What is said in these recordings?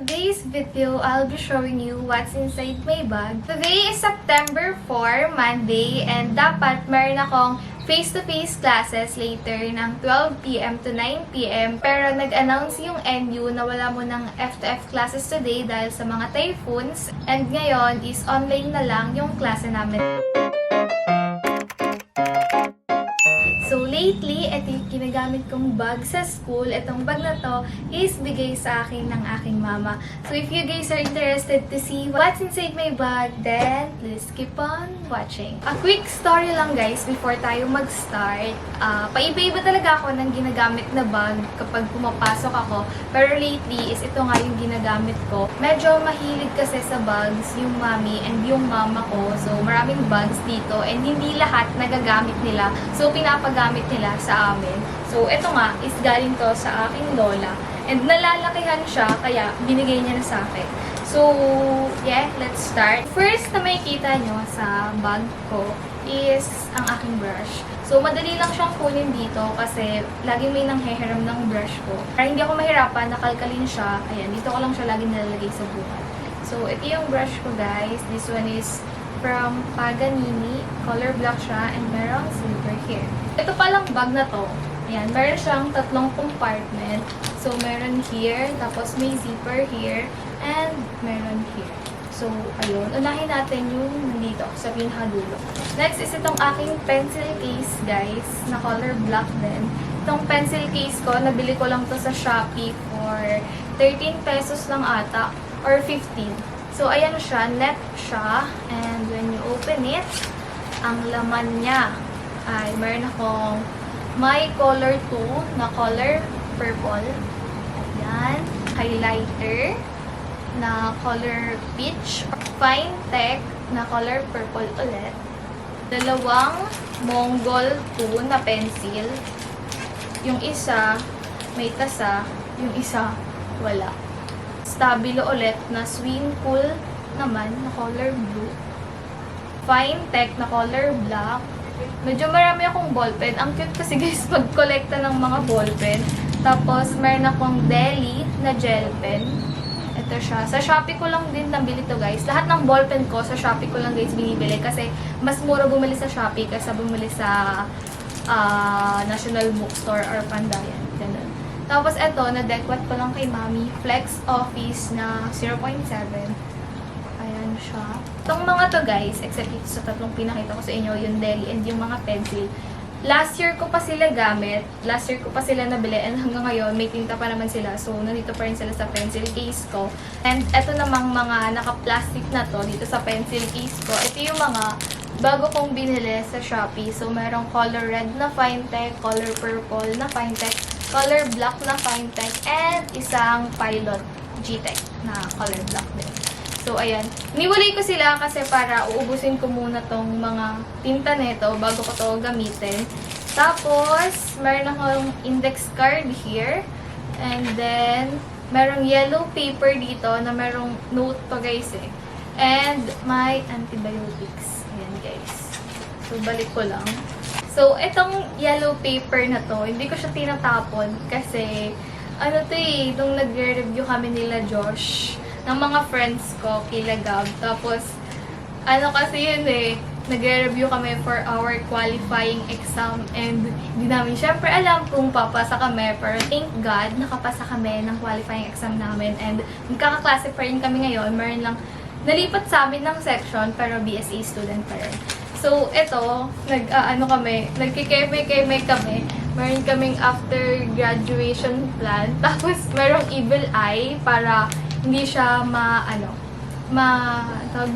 today's video, I'll be showing you what's inside my bag. Today is September 4, Monday, and dapat meron akong face-to-face classes later ng 12 p.m. to 9 p.m. Pero nag-announce yung NU na wala mo ng F2F classes today dahil sa mga typhoons. And ngayon is online na lang yung klase namin. So, lately, ito yung ginagamit kong bag sa school. Itong bag na to is bigay sa akin ng aking mama. So, if you guys are interested to see what's inside my bag, then please keep on watching. A quick story lang guys before tayo mag-start. Paiba-iba talaga ako ng ginagamit na bag kapag pumapasok ako. Pero lately, is ito nga yung ginagamit ko. Medyo mahilig kasi sa bags yung mommy and yung mama ko. So, maraming bags dito and hindi lahat nagagamit nila. So, pinapagamit nila sa amin. So, ito nga is galing to sa aking lola. And nalalakihan siya, kaya binigay niya na sa akin. So, yeah, let's start. First na makikita nyo sa bag ko is ang aking brush. So, madali lang siyang kunin dito kasi laging may nanghehiram ng brush ko. Para hindi ako mahirapan, nakalkalin siya. Ayan, dito ko lang siya laging nalalagay sa buhat. So, ito yung brush ko guys. This one is from Paganini. Color black siya and merong silver here. Ito palang bag na to. Ayan, meron siyang tatlong compartment. So, meron here, tapos may zipper here, and meron here. So, ayun. Unahin natin yung nandito sa pinakadulo. Next is itong aking pencil case, guys, na color black din. Itong pencil case ko, nabili ko lang to sa Shopee for 13 pesos lang ata, or 15. So, ayan siya, net siya, and when you open it, ang laman niya ay meron akong my color 2 na color purple. Ayan. Highlighter na color peach. Fine Tech na color purple ulit. Dalawang Mongol 2 na pencil. Yung isa may tasa, yung isa wala. Stabilo ulit na Swing Cool naman na color blue. Fine Tech na color black. Medyo marami akong ballpen. Ang cute kasi guys pag-collecta ng mga ballpen. Tapos meron akong Deli na gel pen. Ito siya. Sa Shopee ko lang din nabili to guys. Lahat ng ballpen ko sa Shopee ko lang guys binibili kasi mas mura bumili sa Shopee kaysa bumili sa National Bookstore or Pandayan. Ganun. Tapos ito, na-dequat ko lang kay Mami. Flex Office na 0.7. Ayan siya. Itong mga to guys, except ito sa tatlong pinakita ko sa inyo, yung Deli and yung mga pencil. Last year ko pa sila gamit. Last year ko pa sila nabili and hanggang ngayon may tinta pa naman sila. So, nandito pa rin sila sa pencil case ko. And ito namang mga naka-plastic na to dito sa pencil case ko. Ito yung mga bago kong binili sa Shopee. So, merong color red na Fine Tech, color purple na Fine Tech, color black na Fine Tech, and isang Pilot G-Tech na color black din. So, ayan. Niwalay ko sila kasi para uubusin ko muna tong mga tinta nito bago ko to gamitin. Tapos, meron akong index card here. And then, merong yellow paper dito na merong note pa guys eh. And my antibiotics. Ayan guys. So, balik ko lang. So, itong yellow paper na to, hindi ko siya tinatapon kasi, ano to eh, nung nagre-review kami nila Josh, ng mga friends ko, kila Gab. Tapos, ano kasi yun eh, nagre-review kami for our qualifying exam and hindi namin syempre alam kung papasa kami. Pero thank God, nakapasa kami ng qualifying exam namin and magkakaklase pa rin kami ngayon. Meron lang nalipat sa amin ng section pero BSA student pa rin. So, ito, nagkikeme-keme kami. Meron kaming after graduation plan. Tapos, merong evil eye para hindi siya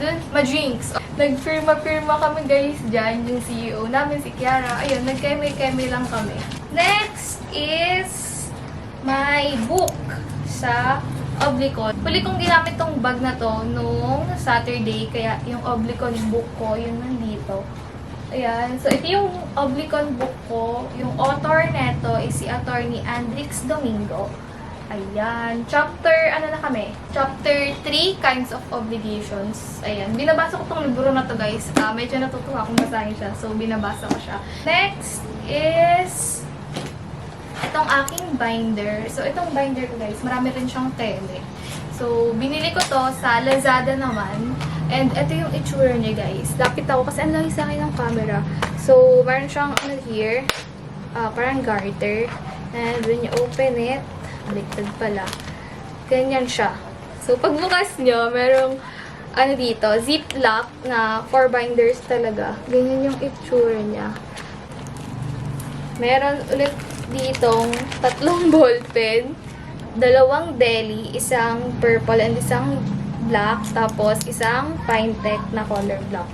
ma-drinks. Nagfirma-firma kami guys dyan, yung CEO namin, si Kiara. Ayun, nagkeme-keme lang kami. Next is my book sa Oblicon. Huli kong ginamit tong bag na to nung Saturday, kaya yung Oblicon book ko, yun nandito. Ayan. So, ito yung Oblicon book ko. Yung author neto is si Attorney Andrix Domingo. Ayan. Chapter, ano na kami? Chapter 3, Kinds of Obligations. Ayan. Binabasa ko tong libro na to guys. Medyo natutuwa akong basahin siya. So, binabasa ko siya. Next is itong aking binder. So, itong binder ko guys, marami rin siyang tele. So, binili ko to sa Lazada naman. And ito yung itsura niya guys. Lapit ako kasi ang laki sa akin ng camera. So, meron siyang ano here, parang garter. And when you open it, baliktad pala. Ganyan siya. So, pagbukas nyo, merong ano dito, ziplock na 4 binders talaga. Ganyan yung itsura niya. Meron ulit ditong 3 ballpen, 2 deli, isang purple and isang black, tapos isang Finetech na color black.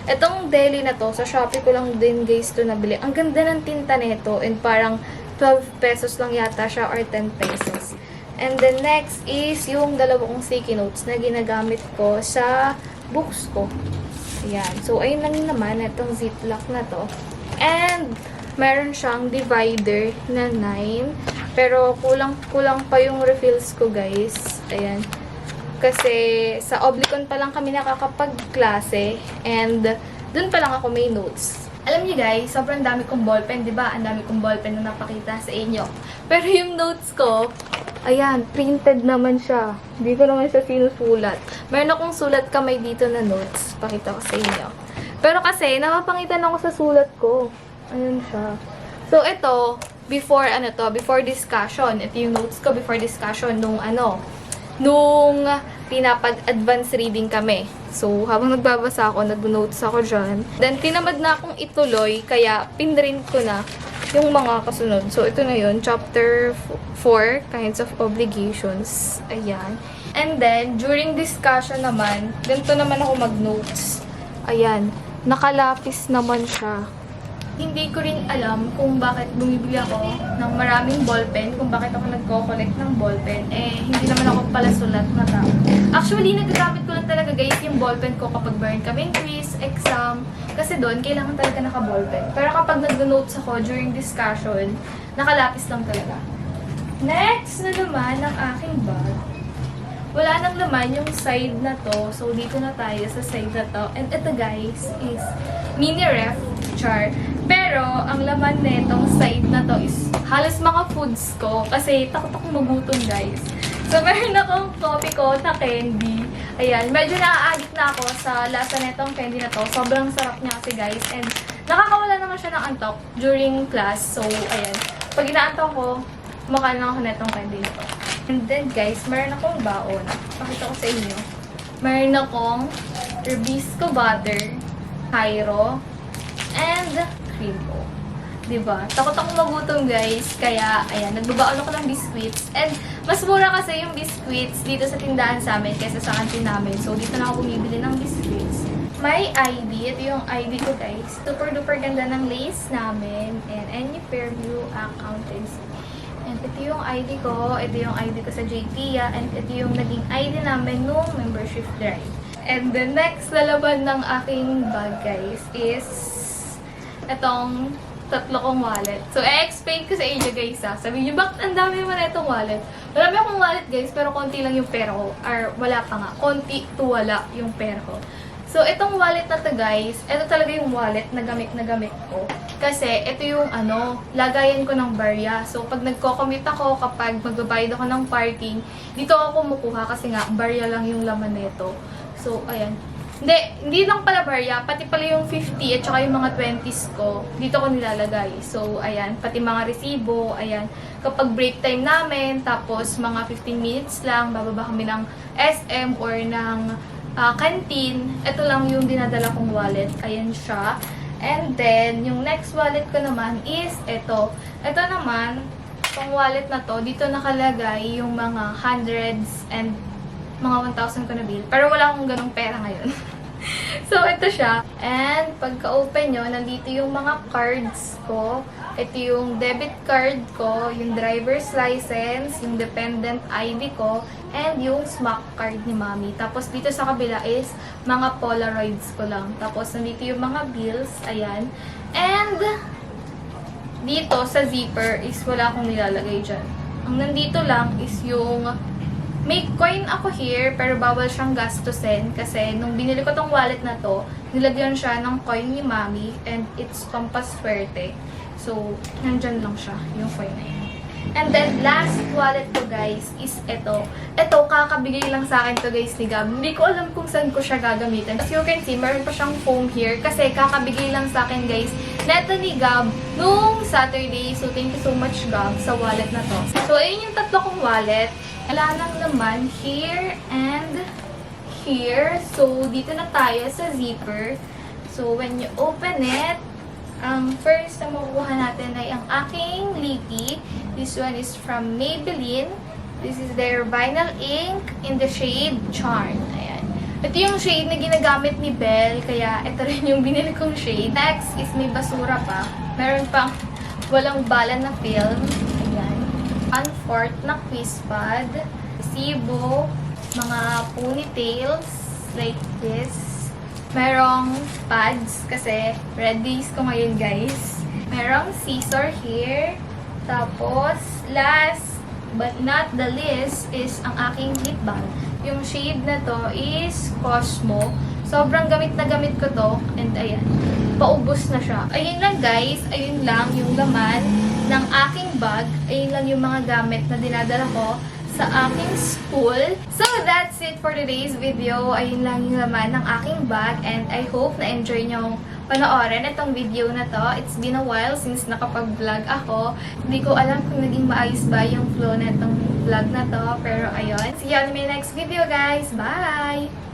Itong deli na to, sa Shopee ko lang din guys to nabili. Ang ganda ng tinta nito and parang 12 pesos lang yata siya or 10 pesos. And then next is yung 2 kong sticky notes na ginagamit ko sa books ko. Ayan. So, ayun lang naman itong ziplock na to. And meron siyang divider na 9. Pero kulang pa yung refills ko guys. Ayan. Kasi sa Oblicon pa lang kami nakakapag-klase. And dun pa lang ako may notes. Alam niyo guys, sobrang dami kong ballpen, di ba? Ang dami kong ballpen na napakita sa inyo. Pero yung notes ko, ayan, printed naman siya. Hindi ko naman siya sinusulat. Meron akong sulat kamay dito na notes. Pakita ko sa inyo. Pero kasi, napapangitan ako sa sulat ko. Ayan siya. So, ito, before discussion. Ito yung notes ko before discussion nung pinapag-advance reading kami. So, habang nagbabasa ako, nag-notes ako dyan. Then, tinamad na akong ituloy, kaya pinrint ko na yung mga kasunod. So, ito na yun. Chapter 4, Kinds of Obligations. Ayan. And then, during discussion naman, ganito naman ako mag-notes. Ayan. Nakalapis naman siya. Hindi ko rin alam kung bakit bumibili ako ng maraming ballpen, kung bakit ako nagko-collect ng ballpen. Eh, hindi naman ako pala sulat na tao. Actually, nagagamit ko lang talaga guys yung ballpen ko kapag meron kaming quiz, exam. Kasi doon, kailangan talaga naka-ballpen. Pero kapag nag-notes ako during discussion, nakalapis lang talaga. Next na naman ang aking bag. Wala nang laman yung side na to. So, dito na tayo sa side na to. And ito guys is mini ref char. Pero, ang laman netong side na to is halos mga foods ko. Kasi takot akong magutom guys. So, meron akong coffee ko na candy. Ayan, medyo na-addict na ako sa lasa netong candy na to. Sobrang sarap niya kasi guys. And nakakawala naman siya ng antok during class. So, ayan. Pag inaantok ko, kumakain lang ako netong candy na to. And then guys, meron akong baon. Pakita ko sa inyo. Meron akong Rubisco butter, Cairo, and Creamo. Diba? Takot akong magutom guys. Kaya, ayan, nagbabaon ako ng biscuits. And mas mura kasi yung biscuits dito sa tindahan sa amin kaysa sa kantin namin. So, dito na ako bumibili ng biscuits. May ID. Ito yung ID ko guys. Super duper ganda ng lace namin. And any Fairview Accountancy. And ito yung ID ko. Ito yung ID ko sa JTIA. And ito yung naging ID namin nung membership drive. And the next lalaban ng aking bag guys is itong 3 kong wallet. So, i-explain ko sa inyo guys ha. Sabi nyo, bakit ang dami naman itong wallet? Marami akong wallet guys, pero konti lang yung pera ko. Or wala pa nga. Konti to wala yung pera ko. So, itong wallet na to guys, ito talaga yung wallet na gamit ko. Kasi, ito yung lagayan ko ng barya. So, pag nagko-commute ako, kapag magbabayad ako ng parking, dito ako kumukuha kasi nga, barya lang yung laman nito. So, ayan. Hindi lang pala barya, pati pala yung 50 at saka yung mga 20s ko, dito ko nilalagay. So, ayan, pati mga resibo, ayan. Kapag break time namin, tapos mga 15 minutes lang, bababa kami ng SM or ng canteen, ito lang yung dinadala kong wallet. Ayan siya. And then, yung next wallet ko naman is ito. Ito naman, itong wallet na to, dito nakalagay yung mga hundreds and mga 1,000 ko na bill. Pero wala akong ganong pera ngayon. So, ito siya. And, pagka-open nyo, nandito yung mga cards ko. Ito yung debit card ko, yung driver's license, yung dependent ID ko, and yung SMAC card ni Mami. Tapos, dito sa kabila is mga Polaroids ko lang. Tapos, nandito yung mga bills. Ayan. And, dito sa zipper is wala akong nilalagay dyan. Ang nandito lang is yung may coin ako here, pero bawal siyang gastusin kasi nung binili ko tong wallet na to, nilagyan siya ng coin ni Mami and it's pampaswerte. So, nandyan lang siya, yung coin na yun. And then, last wallet ko guys is ito. Ito, kakabigay lang sa akin to guys ni Gab. Hindi ko alam kung saan ko siya gagamitin. As you can see, meron pa siyang foam here kasi kakabigay lang sa akin guys neto ni Gab nung Saturday. So, thank you so much Gab sa wallet na to. So, ayun yung tatlo kong wallet. Wala nang laman here and here. So, dito na tayo sa zipper. So, when you open it, ang first na makukuha natin ay ang aking lippy. This one is from Maybelline. This is their vinyl ink in the shade Charm. Ayan. Ito yung shade na ginagamit ni Belle, kaya ito rin yung binili kong shade. Next is may basura pa. Meron pang walang bala na film. Ayan. 1/4 na quiz pad. Resibo. Mga ponytails like this. Merong pads kasi red days ko ngayon guys. Merong scissor here. Tapos, last but not the least is ang aking lip balm. Yung shade na to is Cosmo. Sobrang gamit na gamit ko to. And ayan, paubos na siya. Ayun lang guys, ayun lang yung laman ng aking bag. Ayun lang yung mga gamit na dinadala ko sa aking school. So, that's it for today's video. Ayun lang yung laman ng aking bag and I hope na-enjoy nyo panoorin itong video na to. It's been a while since nakapag-vlog ako. Hindi ko alam kung naging maayos ba yung flow na itong vlog na to. Pero ayun. See you on my next video guys. Bye!